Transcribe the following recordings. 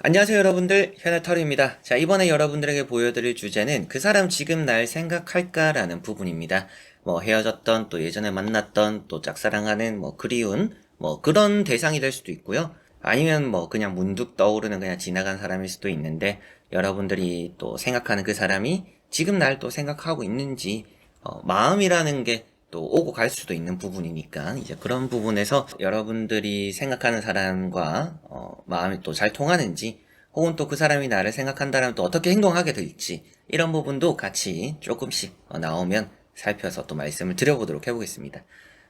안녕하세요 여러분들, 현해터루입니다. 자, 이번에 여러분들에게 보여드릴 주제는 그 사람 지금 날 생각할까? 라는 부분입니다. 뭐 헤어졌던, 또 예전에 만났던, 또 짝사랑하는, 뭐 그리운, 뭐 그런 대상이 될 수도 있고요. 아니면 뭐 그냥 문득 떠오르는 그냥 지나간 사람일 수도 있는데, 여러분들이 또 생각하는 그 사람이 지금 날 또 생각하고 있는지, 마음이라는 게 또 오고 갈 수도 있는 부분이니까 이제 그런 부분에서 여러분들이 생각하는 사람과 마음이 또 잘 통하는지, 혹은 또 그 사람이 나를 생각한다면 또 어떻게 행동하게 될지, 이런 부분도 같이 조금씩 나오면 살펴서 또 말씀을 드려보도록 해보겠습니다.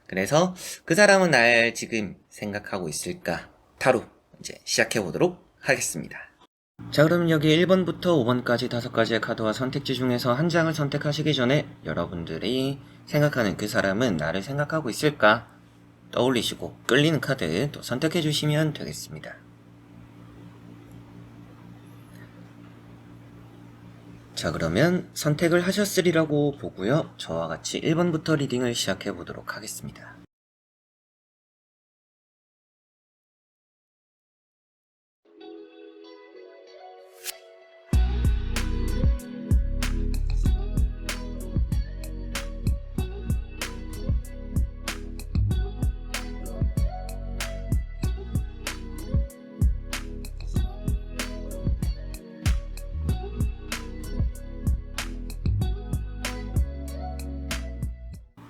그래서 그 사람은 날 지금 생각하고 있을까? 타로 이제 시작해보도록 하겠습니다. 자, 그럼 여기 1번부터 5번까지 5가지의 카드와 선택지 중에서 한 장을 선택하시기 전에 여러분들이 생각하는 그 사람은 나를 생각하고 있을까? 떠올리시고 끌리는 카드 또 선택해 주시면 되겠습니다. 자, 그러면 선택을 하셨으리라고 보고요. 저와 같이 1번부터 리딩을 시작해 보도록 하겠습니다.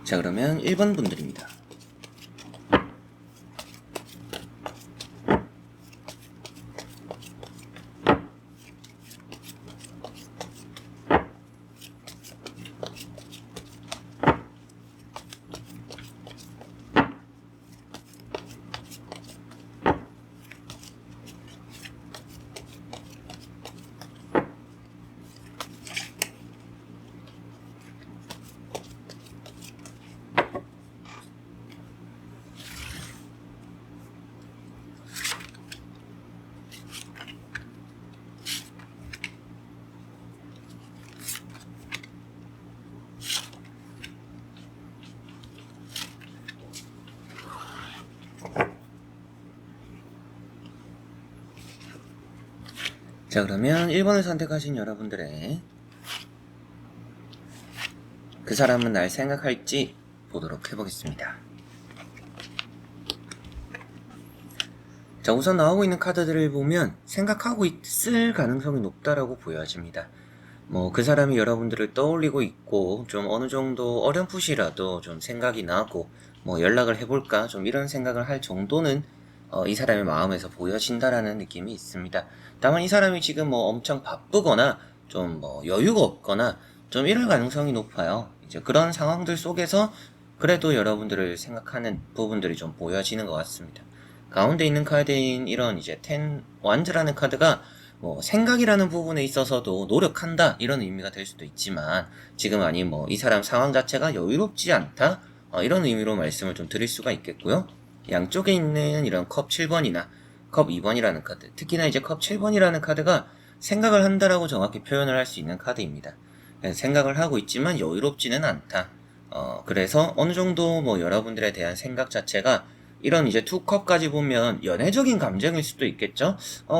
자, 그러면 1번 분들입니다. 자, 그러면 1번을 선택하신 여러분들의 그 사람은 날 생각할지 보도록 해보겠습니다. 자, 우선 나오고 있는 카드들을 보면 생각하고 있을 가능성이 높다라고 보여집니다. 뭐 그 사람이 여러분들을 떠올리고 있고 좀 어느 정도 어렴풋이라도 좀 생각이 나고 뭐 연락을 해볼까 좀 이런 생각을 할 정도는 이 사람의 마음에서 보여진다라는 느낌이 있습니다. 다만 이 사람이 지금 뭐 엄청 바쁘거나 좀 뭐 여유가 없거나 좀 이럴 가능성이 높아요. 이제 그런 상황들 속에서 그래도 여러분들을 생각하는 부분들이 좀 보여지는 것 같습니다. 가운데 있는 카드인 이런 이제 텐 완즈라는 카드가 뭐 생각이라는 부분에 있어서도 노력한다 이런 의미가 될 수도 있지만, 지금 아니 뭐 이 사람 상황 자체가 여유롭지 않다 이런 의미로 말씀을 좀 드릴 수가 있겠고요. 양쪽에 있는 이런 컵 7번이나 컵 2번이라는 카드, 특히나 이제 컵 7번이라는 카드가 생각을 한다라고 정확히 표현을 할 수 있는 카드입니다. 생각을 하고 있지만 여유롭지는 않다. 그래서 어느 정도 뭐 여러분들에 대한 생각 자체가 이런 이제 투 컵까지 보면 연애적인 감정일 수도 있겠죠.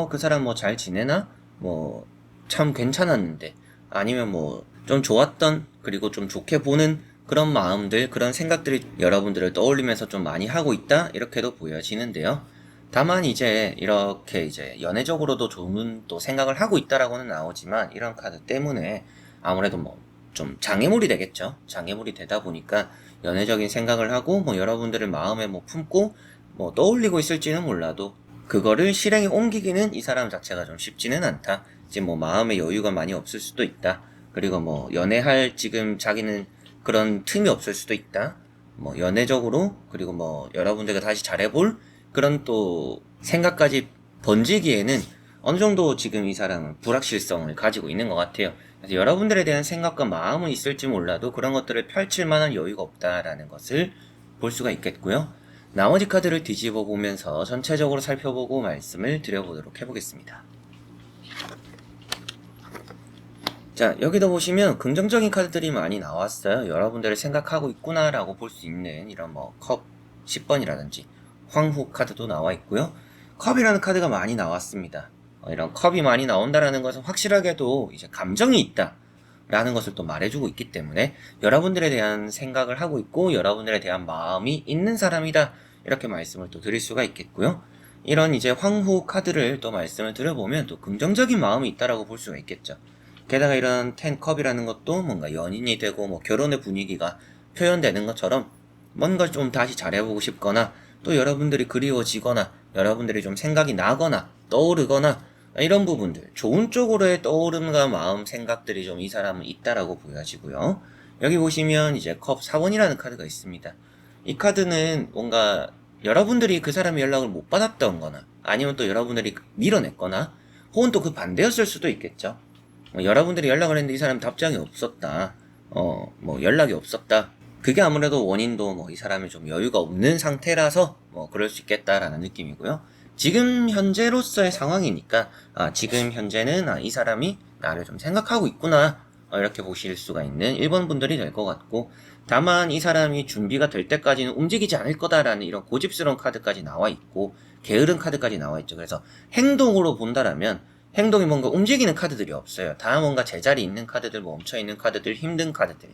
그 사람 뭐 잘 지내나? 뭐 참 괜찮았는데, 아니면 뭐 좀 좋았던, 그리고 좀 좋게 보는 그런 마음들, 그런 생각들이 여러분들을 떠올리면서 좀 많이 하고 있다, 이렇게도 보여지는데요. 다만 이제 이렇게 이제 연애적으로도 좋은 또 생각을 하고 있다라고는 나오지만, 이런 카드 때문에 아무래도 뭐 좀 장애물이 되겠죠. 장애물이 되다 보니까 연애적인 생각을 하고 뭐 여러분들을 마음에 뭐 품고 뭐 떠올리고 있을지는 몰라도 그거를 실행에 옮기기는 이 사람 자체가 좀 쉽지는 않다. 지금 뭐 마음의 여유가 많이 없을 수도 있다. 그리고 뭐 연애할 지금 자기는 그런 틈이 없을 수도 있다. 뭐 연애적으로, 그리고 뭐 여러분들과 다시 잘해볼 그런 또 생각까지 번지기에는 어느 정도 지금 이 사람은 불확실성을 가지고 있는 것 같아요. 그래서 여러분들에 대한 생각과 마음은 있을지 몰라도 그런 것들을 펼칠 만한 여유가 없다라는 것을 볼 수가 있겠고요. 나머지 카드를 뒤집어 보면서 전체적으로 살펴보고 말씀을 드려보도록 해보겠습니다. 자, 여기도 보시면 긍정적인 카드들이 많이 나왔어요. 여러분들을 생각하고 있구나라고 볼 수 있는 이런 뭐 컵 10번이라든지 황후 카드도 나와 있고요. 컵이라는 카드가 많이 나왔습니다. 이런 컵이 많이 나온다라는 것은 확실하게도 이제 감정이 있다 라는 것을 또 말해주고 있기 때문에 여러분들에 대한 생각을 하고 있고 여러분들에 대한 마음이 있는 사람이다, 이렇게 말씀을 또 드릴 수가 있겠고요. 이런 이제 황후 카드를 또 말씀을 드려보면 또 긍정적인 마음이 있다라고 볼 수가 있겠죠. 게다가 이런 텐컵이라는 것도 뭔가 연인이 되고 뭐 결혼의 분위기가 표현되는 것처럼 뭔가 좀 다시 잘해보고 싶거나 또 여러분들이 그리워지거나 여러분들이 좀 생각이 나거나 떠오르거나 이런 부분들, 좋은 쪽으로의 떠오름과 마음, 생각들이 좀 이 사람은 있다라고 보여지고요. 여기 보시면 이제 컵 4번이라는 카드가 있습니다. 이 카드는 뭔가 여러분들이 그 사람의 연락을 못 받았던 거나 아니면 또 여러분들이 밀어냈거나 혹은 또 그 반대였을 수도 있겠죠. 여러분들이 연락을 했는데 이 사람 답장이 없었다. 뭐 연락이 없었다. 그게 아무래도 원인도 뭐 이 사람이 좀 여유가 없는 상태라서 뭐 그럴 수 있겠다라는 느낌이고요. 지금 현재로서의 상황이니까 지금 현재는 이 사람이 나를 좀 생각하고 있구나, 이렇게 보실 수가 있는 1번 분들이 될 것 같고, 다만 이 사람이 준비가 될 때까지는 움직이지 않을 거다라는 이런 고집스러운 카드까지 나와 있고 게으른 카드까지 나와 있죠. 그래서 행동으로 본다라면 행동이 뭔가 움직이는 카드들이 없어요. 다 뭔가 제자리 있는 카드들, 멈춰있는 카드들, 힘든 카드들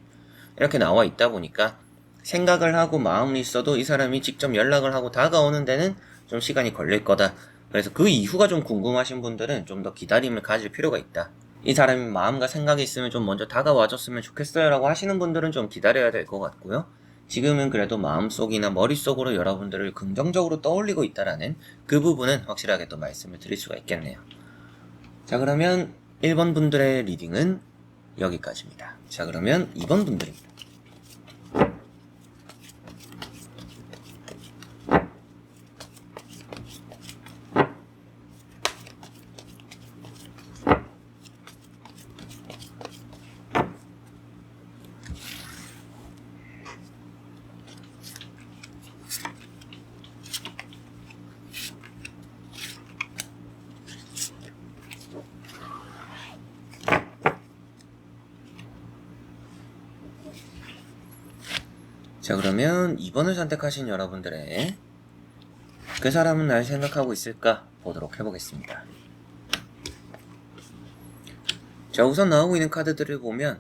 이렇게 나와 있다 보니까 생각을 하고 마음이 있어도 이 사람이 직접 연락을 하고 다가오는 데는 좀 시간이 걸릴 거다. 그래서 그 이후가 좀 궁금하신 분들은 좀 더 기다림을 가질 필요가 있다. 이 사람이 마음과 생각이 있으면 좀 먼저 다가와줬으면 좋겠어요 라고 하시는 분들은 좀 기다려야 될 것 같고요. 지금은 그래도 마음속이나 머릿속으로 여러분들을 긍정적으로 떠올리고 있다라는 그 부분은 확실하게 또 말씀을 드릴 수가 있겠네요. 자, 그러면 1번 분들의 리딩은 여기까지입니다. 자, 그러면 2번 분들입니다. 자, 그러면 2번을 선택하신 여러분들의 그 사람은 날 생각하고 있을까 보도록 해보겠습니다. 자, 우선 나오고 있는 카드들을 보면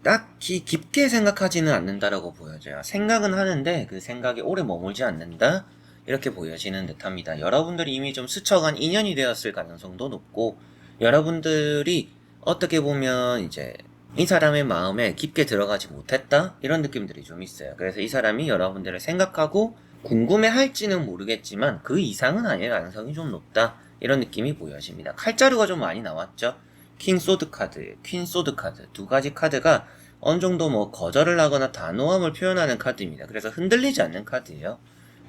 딱히 깊게 생각하지는 않는다라고 보여져요. 생각은 하는데 그 생각이 오래 머물지 않는다, 이렇게 보여지는 듯합니다. 여러분들이 이미 좀 스쳐간 인연이 되었을 가능성도 높고, 여러분들이 어떻게 보면 이제 이 사람의 마음에 깊게 들어가지 못했다, 이런 느낌들이 좀 있어요. 그래서 이 사람이 여러분들을 생각하고 궁금해할지는 모르겠지만 그 이상은 아닐 가능성이 좀 높다, 이런 느낌이 보여집니다. 칼자루가 좀 많이 나왔죠. 킹 소드 카드, 퀸 소드 카드, 두 가지 카드가 어느 정도 뭐 거절을 하거나 단호함을 표현하는 카드입니다. 그래서 흔들리지 않는 카드예요.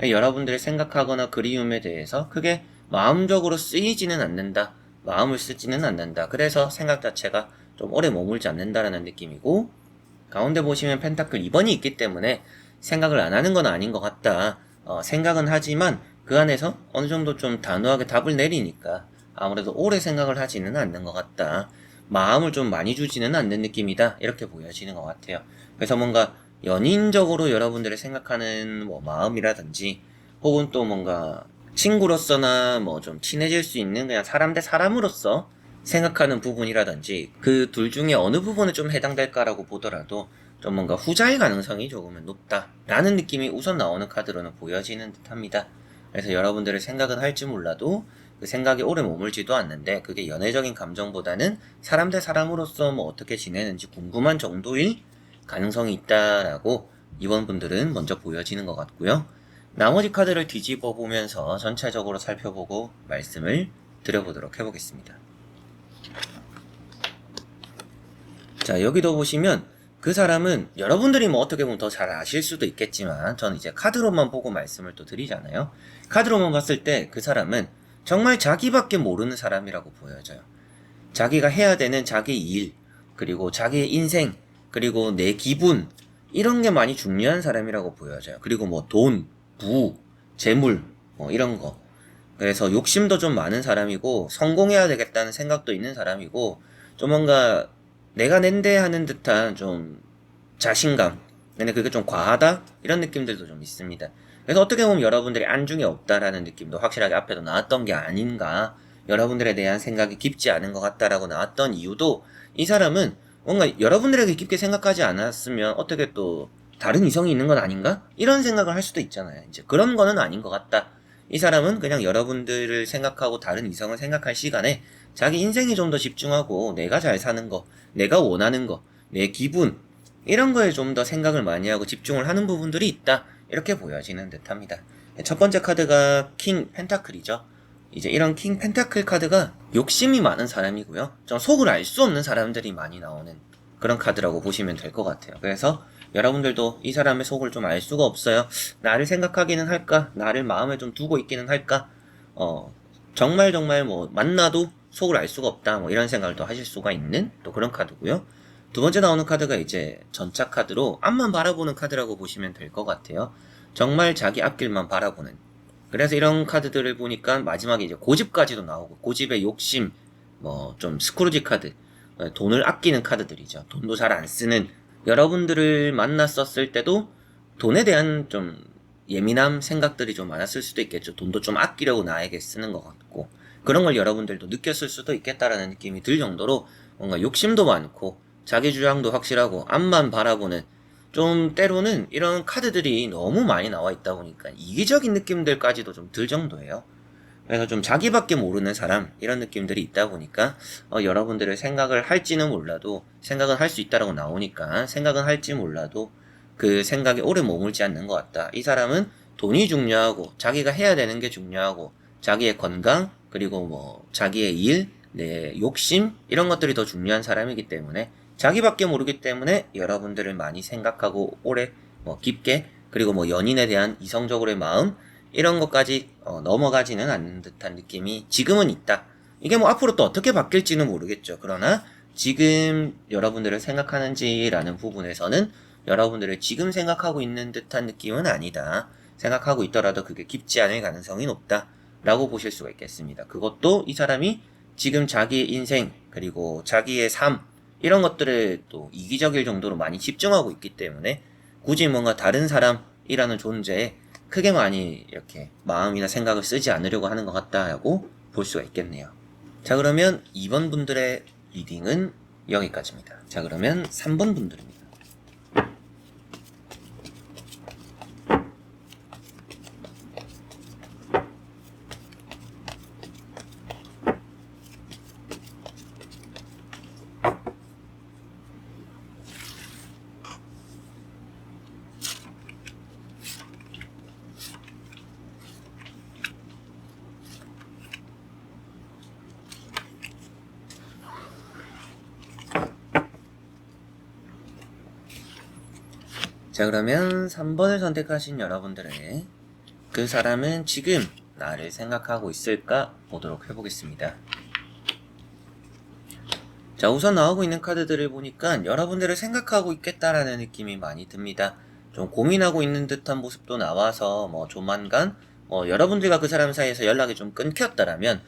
여러분들이 생각하거나 그리움에 대해서 크게 마음적으로 쓰이지는 않는다, 마음을 쓰지는 않는다. 그래서 생각 자체가 좀 오래 머물지 않는다라는 느낌이고, 가운데 보시면 펜타클 2번이 있기 때문에 생각을 안 하는 건 아닌 것 같다. 생각은 하지만 그 안에서 어느 정도 좀 단호하게 답을 내리니까 아무래도 오래 생각을 하지는 않는 것 같다. 마음을 좀 많이 주지는 않는 느낌이다, 이렇게 보여지는 것 같아요. 그래서 뭔가 연인적으로 여러분들이 생각하는 뭐 마음이라든지 혹은 또 뭔가 친구로서나 뭐 좀 친해질 수 있는 그냥 사람 대 사람으로서 생각하는 부분이라든지 그 둘 중에 어느 부분에 좀 해당될까라고 보더라도 좀 뭔가 후자일 가능성이 조금은 높다라는 느낌이 우선 나오는 카드로는 보여지는 듯합니다. 그래서 여러분들의 생각은 할지 몰라도 그 생각이 오래 머물지도 않는데 그게 연애적인 감정보다는 사람 대 사람으로서 뭐 어떻게 지내는지 궁금한 정도일 가능성이 있다라고 이번 분들은 먼저 보여지는 것 같고요. 나머지 카드를 뒤집어 보면서 전체적으로 살펴보고 말씀을 드려보도록 해보겠습니다. 자, 여기도 보시면 그 사람은 여러분들이 뭐 어떻게 보면 더 잘 아실 수도 있겠지만 저는 이제 카드로만 보고 말씀을 또 드리잖아요. 카드로만 봤을 때 그 사람은 정말 자기밖에 모르는 사람이라고 보여져요. 자기가 해야 되는 자기 일, 그리고 자기의 인생, 그리고 내 기분, 이런 게 많이 중요한 사람이라고 보여져요. 그리고 뭐 돈, 부, 재물, 뭐 이런 거. 그래서 욕심도 좀 많은 사람이고 성공해야 되겠다는 생각도 있는 사람이고 좀 뭔가 내가 낸데 하는 듯한 좀 자신감. 근데 그게 좀 과하다? 이런 느낌들도 좀 있습니다. 그래서 어떻게 보면 여러분들이 안중에 없다라는 느낌도 확실하게 앞에도 나왔던 게 아닌가. 여러분들에 대한 생각이 깊지 않은 것 같다라고 나왔던 이유도 이 사람은 뭔가 여러분들에게 깊게 생각하지 않았으면 어떻게 또 다른 이성이 있는 건 아닌가? 이런 생각을 할 수도 있잖아요. 이제 그런 거는 아닌 것 같다. 이 사람은 그냥 여러분들을 생각하고 다른 이성을 생각할 시간에 자기 인생에 좀 더 집중하고 내가 잘 사는 거, 내가 원하는 거, 내 기분, 이런 거에 좀 더 생각을 많이 하고 집중을 하는 부분들이 있다. 이렇게 보여지는 듯 합니다. 첫 번째 카드가 킹 펜타클이죠. 이제 이런 킹 펜타클 카드가 욕심이 많은 사람이고요. 좀 속을 알 수 없는 사람들이 많이 나오는 그런 카드라고 보시면 될 것 같아요. 그래서 여러분들도 이 사람의 속을 좀 알 수가 없어요. 나를 생각하기는 할까? 나를 마음에 좀 두고 있기는 할까? 정말 뭐 만나도 속을 알 수가 없다. 뭐 이런 생각을 또 하실 수가 있는 또 그런 카드고요. 두 번째 나오는 카드가 이제 전차 카드로 앞만 바라보는 카드라고 보시면 될 것 같아요. 정말 자기 앞길만 바라보는. 그래서 이런 카드들을 보니까 마지막에 이제 고집까지도 나오고 고집의 욕심, 뭐 좀 스크루지 카드, 돈을 아끼는 카드들이죠. 돈도 잘 안 쓰는 여러분들을 만났었을 때도 돈에 대한 좀 예민함 생각들이 좀 많았을 수도 있겠죠. 돈도 좀 아끼려고 나에게 쓰는 것 같고 그런 걸 여러분들도 느꼈을 수도 있겠다라는 느낌이 들 정도로 뭔가 욕심도 많고 자기 주장도 확실하고 앞만 바라보는 좀 때로는 이런 카드들이 너무 많이 나와 있다 보니까 이기적인 느낌들까지도 좀 들 정도예요. 그래서 좀 자기밖에 모르는 사람 이런 느낌들이 있다 보니까 여러분들의 생각을 할지는 몰라도 생각은 할 수 있다라고 나오니까 생각은 할지 몰라도 그 생각에 오래 머물지 않는 것 같다. 이 사람은 돈이 중요하고 자기가 해야 되는 게 중요하고 자기의 건강 그리고 뭐 자기의 일, 내 욕심 이런 것들이 더 중요한 사람이기 때문에 자기밖에 모르기 때문에 여러분들을 많이 생각하고 오래 깊게 그리고 뭐 연인에 대한 이성적으로의 마음 이런 것까지 넘어가지는 않는 듯한 느낌이 지금은 있다. 이게 뭐 앞으로 또 어떻게 바뀔지는 모르겠죠. 그러나 지금 여러분들을 생각하는지라는 부분에서는 여러분들을 지금 생각하고 있는 듯한 느낌은 아니다. 생각하고 있더라도 그게 깊지 않을 가능성이 높다. 라고 보실 수가 있겠습니다. 그것도 이 사람이 지금 자기의 인생 그리고 자기의 삶 이런 것들을 또 이기적일 정도로 많이 집중하고 있기 때문에 굳이 뭔가 다른 사람이라는 존재에 크게 많이 이렇게 마음이나 생각을 쓰지 않으려고 하는 것 같다라고 볼 수가 있겠네요. 자, 그러면 2번 분들의 리딩은 여기까지입니다. 자, 그러면 3번 분들입니다. 자, 그러면 3번을 선택하신 여러분들의 그 사람은 지금 나를 생각하고 있을까 보도록 해보겠습니다. 자, 우선 나오고 있는 카드들을 보니까 여러분들을 생각하고 있겠다라는 느낌이 많이 듭니다. 좀 고민하고 있는 듯한 모습도 나와서 뭐 조만간 여러분들과 그 사람 사이에서 연락이 좀 끊겼다라면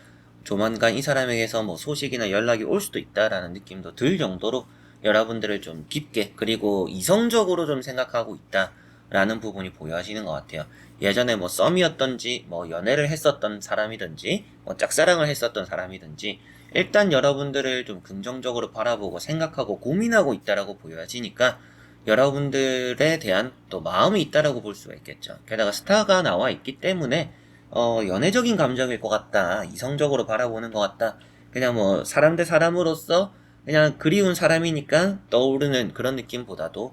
조만간 이 사람에게서 뭐 소식이나 연락이 올 수도 있다라는 느낌도 들 정도로 여러분들을 좀 깊게 그리고 이성적으로 좀 생각하고 있다라는 부분이 보여지는 것 같아요. 예전에 뭐 썸이었던지 뭐 연애를 했었던 사람이든지 뭐 짝사랑을 했었던 사람이든지 일단 여러분들을 좀 긍정적으로 바라보고 생각하고 고민하고 있다라고 보여지니까 여러분들에 대한 또 마음이 있다라고 볼 수가 있겠죠. 게다가 스타가 나와 있기 때문에 연애적인 감정일 것 같다. 이성적으로 바라보는 것 같다. 그냥 뭐 사람 대 사람으로서 그냥 그리운 사람이니까 떠오르는 그런 느낌보다도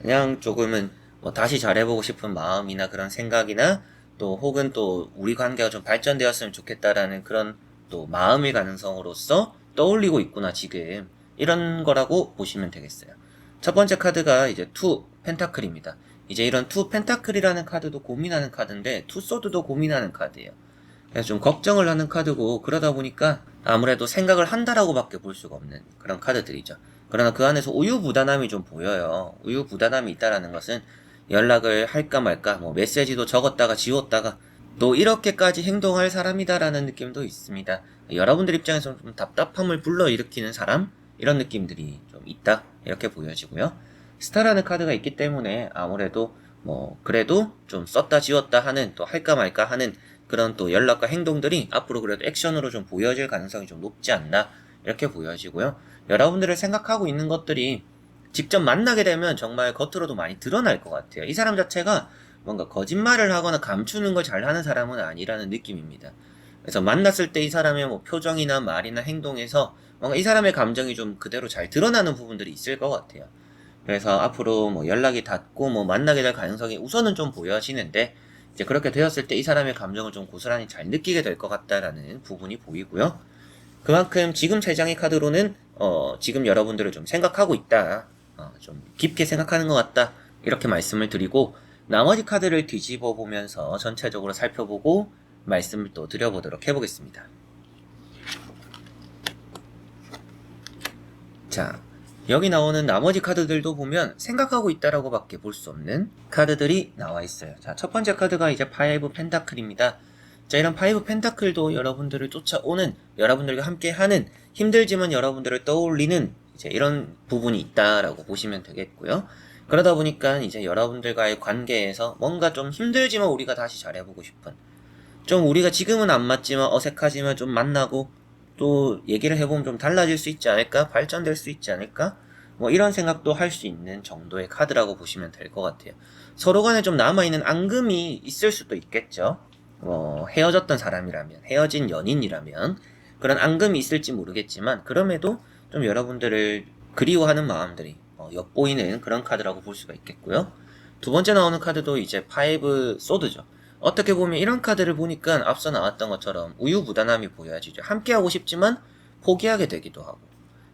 그냥 조금은 뭐 다시 잘해보고 싶은 마음이나 그런 생각이나 또 혹은 또 우리 관계가 좀 발전되었으면 좋겠다라는 그런 또 마음의 가능성으로서 떠올리고 있구나 지금 이런 거라고 보시면 되겠어요. 첫 번째 카드가 이제 투 펜타클입니다. 이제 이런 투 펜타클이라는 카드도 고민하는 카드인데 투 소드도 고민하는 카드예요. 그래서 좀 걱정을 하는 카드고 그러다 보니까 아무래도 생각을 한다라고 밖에 볼 수가 없는 그런 카드들이죠. 그러나 그 안에서 우유부단함이 좀 보여요. 우유부단함이 있다라는 것은 연락을 할까 말까 뭐 메시지도 적었다가 지웠다가 또 이렇게까지 행동할 사람이다라는 느낌도 있습니다. 여러분들 입장에서는 좀 답답함을 불러일으키는 사람? 이런 느낌들이 좀 있다 이렇게 보여지고요. 스타라는 카드가 있기 때문에 아무래도 뭐 그래도 좀 썼다 지웠다 하는 또 할까 말까 하는 그런 또 연락과 행동들이 앞으로 그래도 액션으로 좀 보여질 가능성이 좀 높지 않나 이렇게 보여지고요. 여러분들을 생각하고 있는 것들이 직접 만나게 되면 정말 겉으로도 많이 드러날 것 같아요. 이 사람 자체가 뭔가 거짓말을 하거나 감추는 걸 잘하는 사람은 아니라는 느낌입니다. 그래서 만났을 때 이 사람의 뭐 표정이나 말이나 행동에서 뭔가 이 사람의 감정이 좀 그대로 잘 드러나는 부분들이 있을 것 같아요. 그래서 앞으로 뭐 연락이 닿고 뭐 만나게 될 가능성이 우선은 좀 보여지는데, 이제 그렇게 되었을 때 이 사람의 감정을 좀 고스란히 잘 느끼게 될 것 같다라는 부분이 보이고요. 그만큼 지금 3장의 카드로는 지금 여러분들을 좀 생각하고 있다, 좀 깊게 생각하는 것 같다 이렇게 말씀을 드리고, 나머지 카드를 뒤집어 보면서 전체적으로 살펴보고 말씀을 또 드려보도록 해보겠습니다. 자, 여기 나오는 나머지 카드들도 보면 생각하고 있다라고 밖에 볼 수 없는 카드들이 나와 있어요. 자, 첫 번째 카드가 이제 파이브 펜타클입니다. 자, 이런 파이브 펜타클도 여러분들을 쫓아오는, 여러분들과 함께 하는, 힘들지만 여러분들을 떠올리는 이제 이런 부분이 있다라고 보시면 되겠고요. 그러다 보니까 이제 여러분들과의 관계에서 뭔가 좀 힘들지만 우리가 다시 잘해보고 싶은, 좀 우리가 지금은 안 맞지만 어색하지만 좀 만나고 또 얘기를 해보면 좀 달라질 수 있지 않을까? 발전될 수 있지 않을까? 뭐 이런 생각도 할 수 있는 정도의 카드라고 보시면 될 것 같아요. 서로 간에 좀 남아있는 앙금이 있을 수도 있겠죠. 헤어졌던 사람이라면, 헤어진 연인이라면 그런 앙금이 있을지 모르겠지만, 그럼에도 좀 여러분들을 그리워하는 마음들이 엿보이는 그런 카드라고 볼 수가 있겠고요. 두 번째 나오는 카드도 이제 파이브 소드죠. 어떻게 보면 이런 카드를 보니까 앞서 나왔던 것처럼 우유부단함이 보여지죠. 함께하고 싶지만 포기하게 되기도 하고,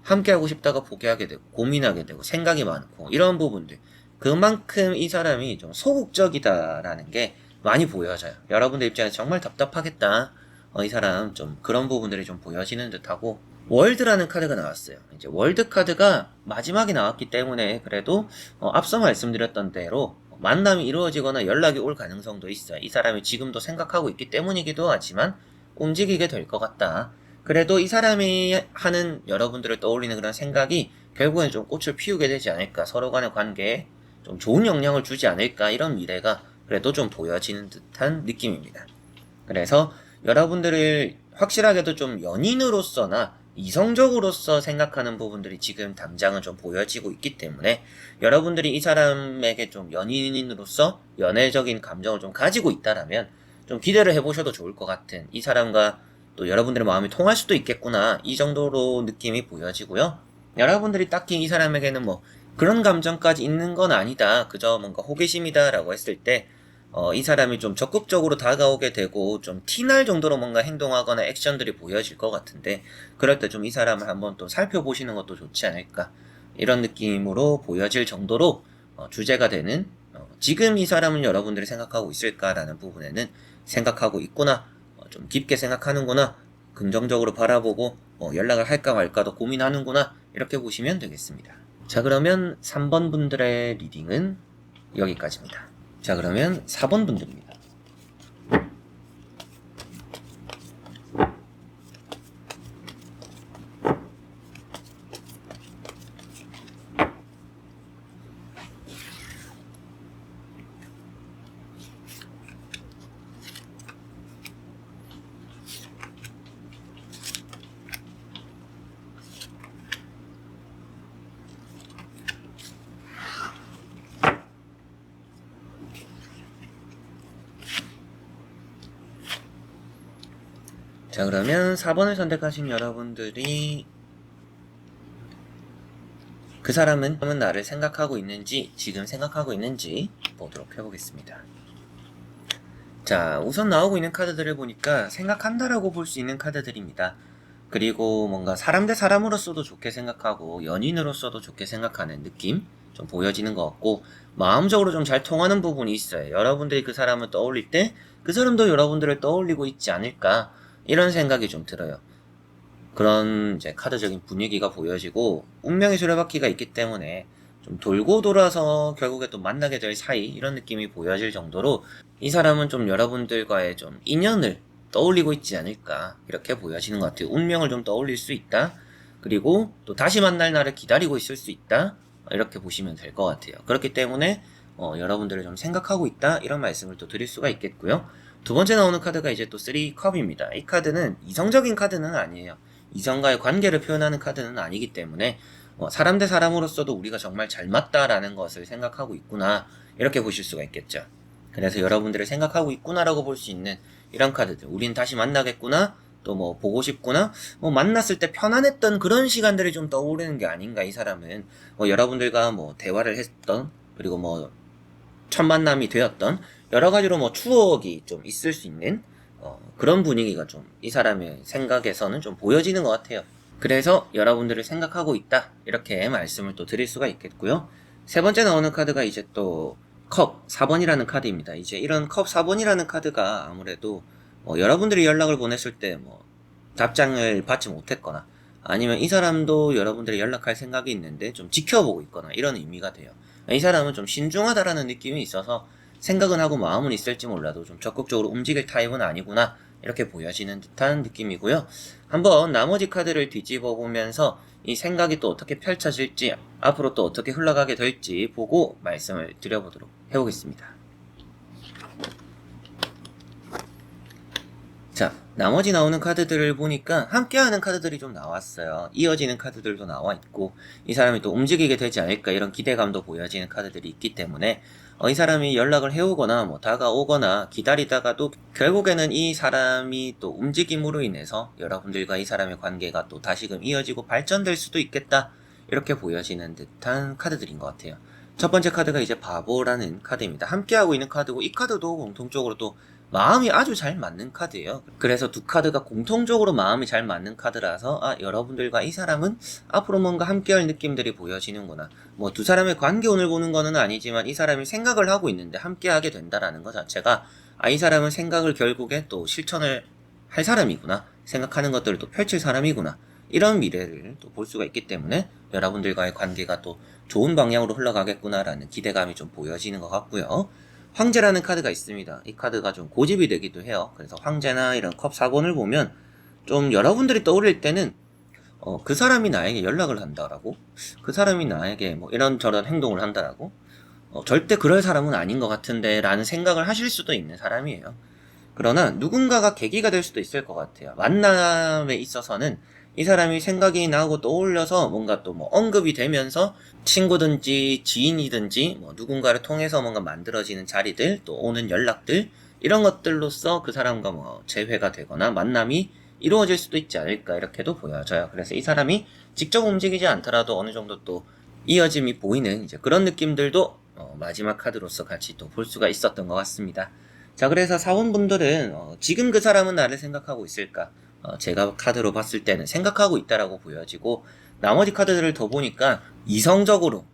함께하고 싶다가 포기하게 되고, 고민하게 되고, 생각이 많고, 이런 부분들. 그만큼 이 사람이 좀 소극적이다라는 게 많이 보여져요. 여러분들 입장에서 정말 답답하겠다. 이 사람 좀 그런 부분들이 좀 보여지는 듯하고, 월드라는 카드가 나왔어요. 이제 월드 카드가 마지막에 나왔기 때문에 그래도 앞서 말씀드렸던 대로 만남이 이루어지거나 연락이 올 가능성도 있어요. 이 사람이 지금도 생각하고 있기 때문이기도 하지만 움직이게 될 것 같다. 그래도 이 사람이 하는 여러분들을 떠올리는 그런 생각이 결국엔 좀 꽃을 피우게 되지 않을까, 서로 간의 관계에 좀 좋은 영향을 주지 않을까, 이런 미래가 그래도 좀 보여지는 듯한 느낌입니다. 그래서 여러분들을 확실하게도 좀 연인으로서나 이성적으로서 생각하는 부분들이 지금 당장은 좀 보여지고 있기 때문에, 여러분들이 이 사람에게 좀 연인으로서 연애적인 감정을 좀 가지고 있다라면 좀 기대를 해보셔도 좋을 것 같은, 이 사람과 또 여러분들의 마음이 통할 수도 있겠구나, 이 정도로 느낌이 보여지고요. 여러분들이 딱히 이 사람에게는 뭐 그런 감정까지 있는 건 아니다, 그저 뭔가 호기심이다 라고 했을 때 이 사람이 좀 적극적으로 다가오게 되고 좀 티날 정도로 뭔가 행동하거나 액션들이 보여질 것 같은데, 그럴 때 좀 이 사람을 한번 또 살펴보시는 것도 좋지 않을까, 이런 느낌으로 보여질 정도로 주제가 되는, 지금 이 사람은 여러분들이 생각하고 있을까라는 부분에는 생각하고 있구나, 좀 깊게 생각하는구나, 긍정적으로 바라보고 연락을 할까 말까도 고민하는구나, 이렇게 보시면 되겠습니다. 자, 그러면 3번 분들의 리딩은 여기까지입니다. 자, 그러면 4번 분들입니다. 자, 그러면 4번을 선택하신 여러분들이, 그 사람은 나를 생각하고 있는지, 지금 생각하고 있는지 보도록 해보겠습니다. 자, 우선 나오고 있는 카드들을 보니까 생각한다라고 볼 수 있는 카드들입니다. 그리고 뭔가 사람 대 사람으로서도 좋게 생각하고 연인으로서도 좋게 생각하는 느낌 좀 보여지는 것 같고, 마음적으로 좀 잘 통하는 부분이 있어요. 여러분들이 그 사람을 떠올릴 때 그 사람도 여러분들을 떠올리고 있지 않을까, 이런 생각이 좀 들어요. 그런 이제 카드적인 분위기가 보여지고, 운명의 수레바퀴가 있기 때문에 좀 돌고 돌아서 결국에 또 만나게 될 사이, 이런 느낌이 보여질 정도로 이 사람은 좀 여러분들과의 좀 인연을 떠올리고 있지 않을까, 이렇게 보여지는 것 같아요. 운명을 좀 떠올릴 수 있다, 그리고 또 다시 만날 날을 기다리고 있을 수 있다. 이렇게 보시면 될 것 같아요. 그렇기 때문에 여러분들을 좀 생각하고 있다 이런 말씀을 또 드릴 수가 있겠고요. 두 번째 나오는 카드가 이제 또 3컵입니다. 이 카드는 이성적인 카드는 아니에요. 이성과의 관계를 표현하는 카드는 아니기 때문에 사람 대 사람으로서도 우리가 정말 잘 맞다라는 것을 생각하고 있구나 이렇게 보실 수가 있겠죠. 그래서 여러분들을 생각하고 있구나라고 볼 수 있는 이런 카드들, 우린 다시 만나겠구나, 또 뭐 보고 싶구나, 뭐 만났을 때 편안했던 그런 시간들이 좀 떠오르는 게 아닌가. 이 사람은 여러분들과 뭐 대화를 했던, 그리고 뭐 첫 만남이 되었던 여러 가지로 뭐 추억이 좀 있을 수 있는 그런 분위기가 좀 이 사람의 생각에서는 좀 보여지는 것 같아요. 그래서 여러분들을 생각하고 있다 이렇게 말씀을 또 드릴 수가 있겠고요. 세 번째 나오는 카드가 이제 또 컵 4번이라는 카드입니다. 이제 이런 컵 4번이라는 카드가 아무래도 여러분들이 연락을 보냈을 때 뭐 답장을 받지 못했거나, 아니면 이 사람도 여러분들이 연락할 생각이 있는데 좀 지켜보고 있거나 이런 의미가 돼요. 이 사람은 좀 신중하다라는 느낌이 있어서 생각은 하고 마음은 있을지 몰라도 좀 적극적으로 움직일 타입은 아니구나 이렇게 보여지는 듯한 느낌이고요. 한번 나머지 카드를 뒤집어 보면서 이 생각이 또 어떻게 펼쳐질지, 앞으로 또 어떻게 흘러가게 될지 보고 말씀을 드려보도록 해보겠습니다. 자, 나머지 나오는 카드들을 보니까 함께하는 카드들이 좀 나왔어요. 이어지는 카드들도 나와 있고, 이 사람이 또 움직이게 되지 않을까 이런 기대감도 보여지는 카드들이 있기 때문에 이 사람이 연락을 해오거나 뭐 다가오거나 기다리다가도 결국에는 이 사람이 또 움직임으로 인해서 여러분들과 이 사람의 관계가 또 다시금 이어지고 발전될 수도 있겠다 이렇게 보여지는 듯한 카드들인 것 같아요. 첫 번째 카드가 이제 바보라는 카드입니다. 함께하고 있는 카드고, 이 카드도 공통적으로 또 마음이 아주 잘 맞는 카드예요. 그래서 두 카드가 공통적으로 마음이 잘 맞는 카드라서 여러분들과 이 사람은 앞으로 뭔가 함께할 느낌들이 보여지는구나. 뭐 두 사람의 관계 오늘 보는 거는 아니지만 이 사람이 생각을 하고 있는데 함께하게 된다라는 것 자체가 이 사람은 생각을 결국에 또 실천을 할 사람이구나, 생각하는 것들을 또 펼칠 사람이구나, 이런 미래를 또 볼 수가 있기 때문에 여러분들과의 관계가 또 좋은 방향으로 흘러가겠구나라는 기대감이 좀 보여지는 것 같고요. 황제라는 카드가 있습니다. 이 카드가 좀 고집이 되기도 해요. 그래서 황제나 이런 컵 4번을 보면 좀 여러분들이 떠올릴 때는 그 사람이 나에게 연락을 한다라고, 그 사람이 나에게 뭐 이런저런 행동을 한다라고, 절대 그럴 사람은 아닌 것 같은데 라는 생각을 하실 수도 있는 사람이에요. 그러나 누군가가 계기가 될 수도 있을 것 같아요. 만남에 있어서는 이 사람이 생각이 나고 떠올려서 뭔가 또 뭐 언급이 되면서 친구든지 지인이든지 뭐 누군가를 통해서 뭔가 만들어지는 자리들, 또 오는 연락들, 이런 것들로서 그 사람과 뭐 재회가 되거나 만남이 이루어질 수도 있지 않을까 이렇게도 보여져요. 그래서 이 사람이 직접 움직이지 않더라도 어느 정도 또 이어짐이 보이는 이제 그런 느낌들도 마지막 카드로서 같이 또 볼 수가 있었던 것 같습니다. 자, 그래서 사원분들은 지금 그 사람은 나를 생각하고 있을까? 제가 카드로 봤을 때는 생각하고 있다라고 보여지고, 나머지 카드들을 더 보니까 이성적으로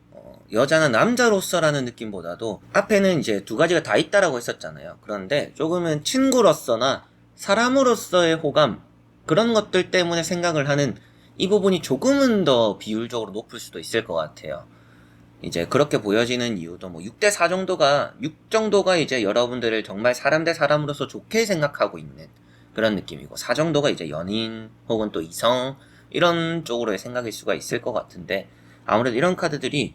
여자나 남자로서라는 느낌보다도 앞에는 이제 두 가지가 다 있다라고 했었잖아요. 그런데 조금은 친구로서나 사람으로서의 호감, 그런 것들 때문에 생각을 하는 이 부분이 조금은 더 비율적으로 높을 수도 있을 것 같아요. 이제 그렇게 보여지는 이유도 뭐 6대4 정도가, 6 정도가 이제 여러분들을 정말 사람 대 사람으로서 좋게 생각하고 있는 그런 느낌이고, 4 정도가 이제 연인 혹은 또 이성 이런 쪽으로의 생각일 수가 있을 것 같은데, 아무래도 이런 카드들이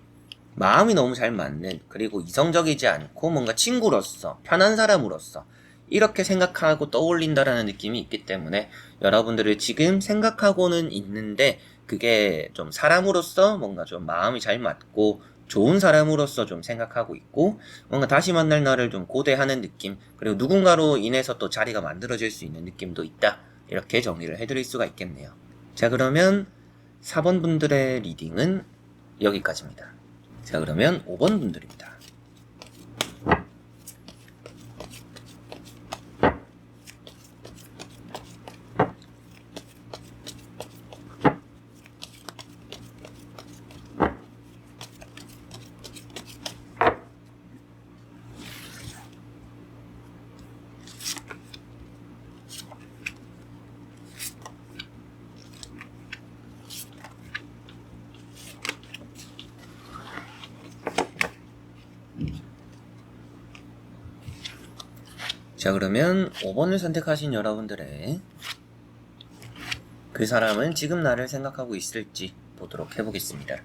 마음이 너무 잘 맞는, 그리고 이성적이지 않고 뭔가 친구로서 편한 사람으로서 이렇게 생각하고 떠올린다라는 느낌이 있기 때문에 여러분들을 지금 생각하고는 있는데, 그게 좀 사람으로서 뭔가 좀 마음이 잘 맞고 좋은 사람으로서 좀 생각하고 있고, 뭔가 다시 만날 날을 좀 고대하는 느낌, 그리고 누군가로 인해서 또 자리가 만들어질 수 있는 느낌도 있다, 이렇게 정리를 해드릴 수가 있겠네요. 자, 그러면 4번 분들의 리딩은 여기까지입니다. 자, 그러면 5번 분들입니다. 자, 그러면 5번을 선택하신 여러분들의 그 사람은 지금 나를 생각하고 있을지 보도록 해보겠습니다.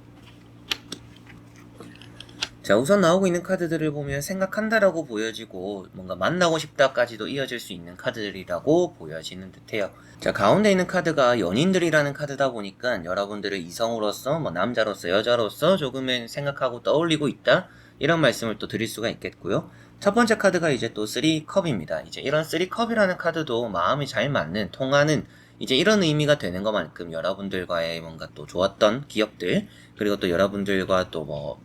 자, 우선 나오고 있는 카드들을 보면 생각한다라고 보여지고 뭔가 만나고 싶다까지도 이어질 수 있는 카드들이라고 보여지는 듯해요. 자, 가운데 있는 카드가 연인들이라는 카드다 보니까 여러분들을 이성으로서 남자로서 여자로서 조금은 생각하고 떠올리고 있다, 이런 말씀을 또 드릴 수가 있겠고요. 첫 번째 카드가 이제 또 3컵입니다. 이제 이런 3컵이라는 카드도 마음이 잘 맞는, 통하는 이제 이런 의미가 되는 것만큼 여러분들과의 뭔가 또 좋았던 기억들, 그리고 또 여러분들과 또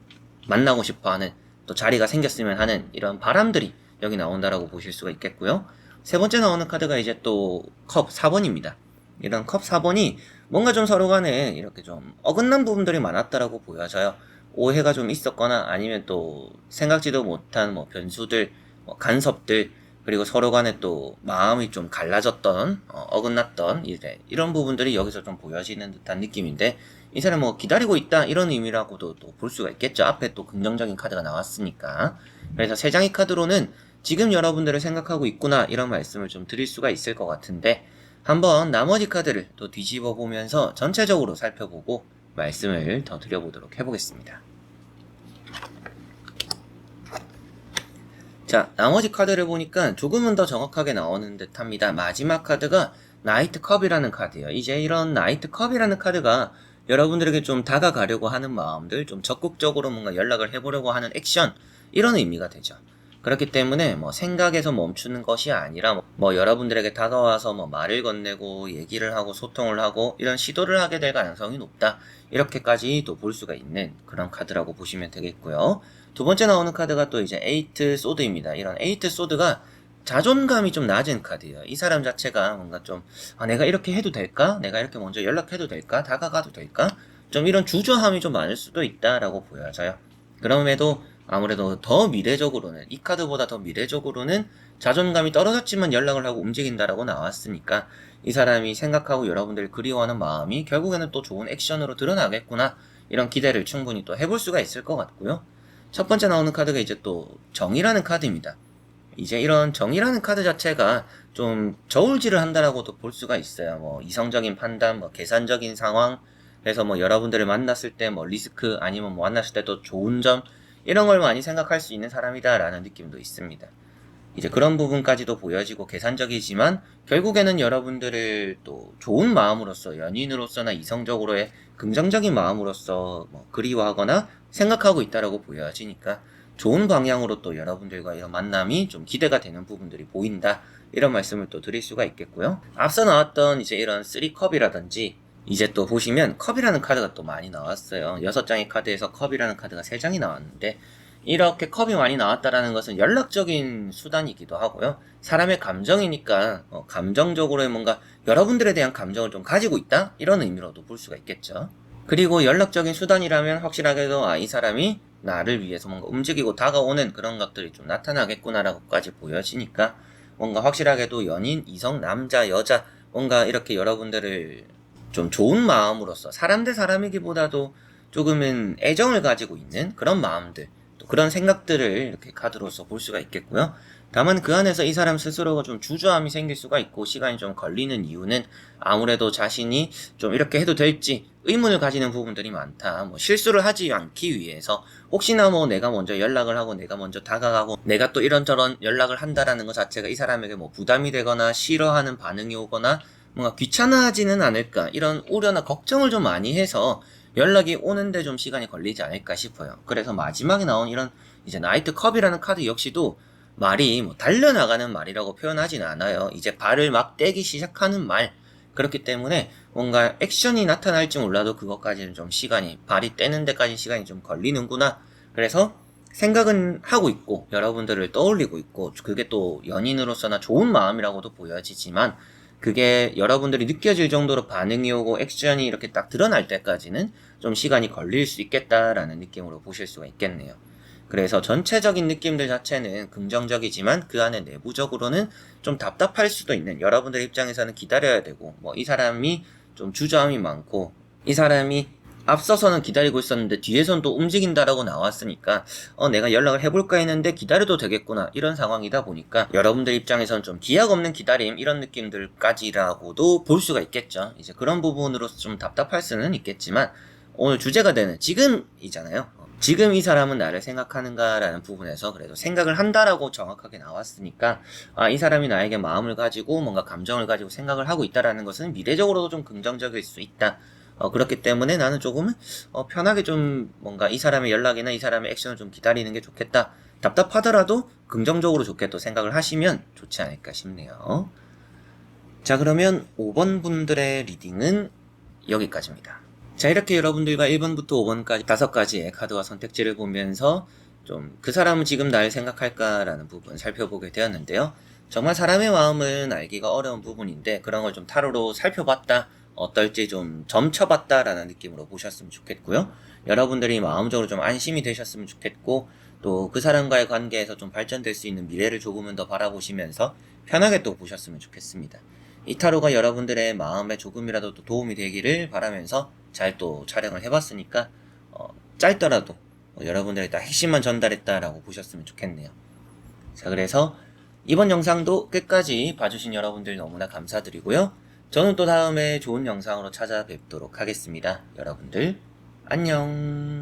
만나고 싶어하는, 또 자리가 생겼으면 하는 이런 바람들이 여기 나온다라고 보실 수가 있겠고요. 세 번째 나오는 카드가 이제 또 컵 4번입니다. 이런 컵 4번이 뭔가 좀 서로 간에 이렇게 좀 어긋난 부분들이 많았다라고 보여져요. 오해가 좀 있었거나 아니면 또 생각지도 못한 변수들, 간섭들, 그리고 서로 간에 또 마음이 좀 갈라졌던, 어긋났던 이런 부분들이 여기서 좀 보여지는 듯한 느낌인데, 이 사람 기다리고 있다, 이런 의미라고도 또 볼 수가 있겠죠. 앞에 또 긍정적인 카드가 나왔으니까. 그래서 세 장의 카드로는 지금 여러분들을 생각하고 있구나, 이런 말씀을 좀 드릴 수가 있을 것 같은데, 한번 나머지 카드를 또 뒤집어 보면서 전체적으로 살펴보고 말씀을 더 드려보도록 해보겠습니다. 자, 나머지 카드를 보니까 조금은 더 정확하게 나오는 듯 합니다. 마지막 카드가 나이트컵이라는 카드예요. 이제 이런 나이트컵이라는 카드가 여러분들에게 좀 다가가려고 하는 마음들, 좀 적극적으로 뭔가 연락을 해보려고 하는 액션, 이런 의미가 되죠. 그렇기 때문에 생각에서 멈추는 것이 아니라 여러분들에게 다가와서 말을 건네고 얘기를 하고 소통을 하고 이런 시도를 하게 될 가능성이 높다, 이렇게까지 또 볼 수가 있는 그런 카드라고 보시면 되겠고요. 두 번째 나오는 카드가 또 이제 에이트 소드입니다. 이런 에이트 소드가 자존감이 좀 낮은 카드예요. 이 사람 자체가 뭔가 좀 내가 이렇게 해도 될까? 내가 이렇게 먼저 연락해도 될까? 다가가도 될까? 좀 이런 주저함이 좀 많을 수도 있다라고 보여져요. 그럼에도 아무래도 더 미래적으로는, 이 카드보다 더 미래적으로는 자존감이 떨어졌지만 연락을 하고 움직인다라고 나왔으니까 이 사람이 생각하고 여러분들 그리워하는 마음이 결국에는 또 좋은 액션으로 드러나겠구나, 이런 기대를 충분히 또 해볼 수가 있을 것 같고요. 첫 번째 나오는 카드가 이제 또 정이라는 카드입니다. 이제 이런 정이라는 카드 자체가 좀 저울질을 한다라고도 볼 수가 있어요. 이성적인 판단, 계산적인 상황, 그래서 여러분들을 만났을 때 리스크, 아니면 만났을 때 또 좋은 점, 이런 걸 많이 생각할 수 있는 사람이다라는 느낌도 있습니다. 이제 그런 부분까지도 보여지고 계산적이지만 결국에는 여러분들을 또 좋은 마음으로서, 연인으로서나 이성적으로의 긍정적인 마음으로서 그리워하거나 생각하고 있다라고 보여지니까 좋은 방향으로 또 여러분들과 이런 만남이 좀 기대가 되는 부분들이 보인다, 이런 말씀을 또 드릴 수가 있겠고요. 앞서 나왔던 이제 이런 3컵이라든지 이제 또 보시면 컵이라는 카드가 또 많이 나왔어요. 6장의 카드에서 컵이라는 카드가 3장이 나왔는데, 이렇게 컵이 많이 나왔다라는 것은 연락적인 수단이기도 하고요. 사람의 감정이니까 감정적으로 뭔가 여러분들에 대한 감정을 좀 가지고 있다, 이런 의미로도 볼 수가 있겠죠. 그리고 연락적인 수단이라면 확실하게도 이 사람이 나를 위해서 뭔가 움직이고 다가오는 그런 것들이 좀 나타나겠구나라고까지 보여지니까 뭔가 확실하게도 연인, 이성, 남자, 여자, 뭔가 이렇게 여러분들을 좀 좋은 마음으로서, 사람 대 사람이기보다도 조금은 애정을 가지고 있는 그런 마음들, 또 그런 생각들을 이렇게 카드로서 볼 수가 있겠고요. 다만 그 안에서 이 사람 스스로가 좀 주저함이 생길 수가 있고 시간이 좀 걸리는 이유는 아무래도 자신이 좀 이렇게 해도 될지 의문을 가지는 부분들이 많다. 실수를 하지 않기 위해서 혹시나 내가 먼저 연락을 하고 내가 먼저 다가가고 내가 또 이런저런 연락을 한다라는 것 자체가 이 사람에게 부담이 되거나 싫어하는 반응이 오거나 뭔가 귀찮아지는 않을까, 이런 우려나 걱정을 좀 많이 해서 연락이 오는데 좀 시간이 걸리지 않을까 싶어요. 그래서 마지막에 나온 이런 이제 나이트컵이라는 카드 역시도 말이 달려나가는 말이라고 표현하진 않아요. 이제 발을 막 떼기 시작하는 말. 그렇기 때문에 뭔가 액션이 나타날지 몰라도 그것까지는 좀 시간이, 발이 떼는 데까지 시간이 좀 걸리는구나. 그래서 생각은 하고 있고 여러분들을 떠올리고 있고 그게 또 연인으로서나 좋은 마음이라고도 보여지지만 그게 여러분들이 느껴질 정도로 반응이 오고 액션이 이렇게 딱 드러날 때까지는 좀 시간이 걸릴 수 있겠다라는 느낌으로 보실 수가 있겠네요. 그래서 전체적인 느낌들 자체는 긍정적이지만 그 안에 내부적으로는 좀 답답할 수도 있는, 여러분들 입장에서는 기다려야 되고 이 사람이 좀 주저함이 많고 이 사람이 앞서서는 기다리고 있었는데 뒤에선 또 움직인다라고 나왔으니까 내가 연락을 해볼까 했는데 기다려도 되겠구나 이런 상황이다 보니까 여러분들 입장에선 좀 기약 없는 기다림 이런 느낌들까지라고도 볼 수가 있겠죠. 이제 그런 부분으로서 좀 답답할 수는 있겠지만 오늘 주제가 되는 지금이잖아요. 지금 이 사람은 나를 생각하는가라는 부분에서 그래도 생각을 한다라고 정확하게 나왔으니까 이 사람이 나에게 마음을 가지고 뭔가 감정을 가지고 생각을 하고 있다라는 것은 미래적으로도 좀 긍정적일 수 있다. 그렇기 때문에 나는 조금은 편하게 좀 뭔가 이 사람의 연락이나 이 사람의 액션을 좀 기다리는 게 좋겠다. 답답하더라도 긍정적으로 좋게 또 생각을 하시면 좋지 않을까 싶네요. 자, 그러면 5번 분들의 리딩은 여기까지입니다. 자, 이렇게 여러분들과 1번부터 5번까지 5가지의 카드와 선택지를 보면서 좀 그 사람은 지금 날 생각할까라는 부분 살펴보게 되었는데요. 정말 사람의 마음은 알기가 어려운 부분인데 그런 걸 좀 타로로 살펴봤다. 어떨지 좀 점쳐봤다라는 느낌으로 보셨으면 좋겠고요. 여러분들이 마음적으로 좀 안심이 되셨으면 좋겠고 또 그 사람과의 관계에서 좀 발전될 수 있는 미래를 조금은 더 바라보시면서 편하게 또 보셨으면 좋겠습니다. 이 타로가 여러분들의 마음에 조금이라도 또 도움이 되기를 바라면서 잘 또 촬영을 해봤으니까 짧더라도 여러분들이 딱 핵심만 전달했다라고 보셨으면 좋겠네요. 자, 그래서 이번 영상도 끝까지 봐주신 여러분들 너무나 감사드리고요. 저는 또 다음에 좋은 영상으로 찾아뵙도록 하겠습니다. 여러분들 안녕.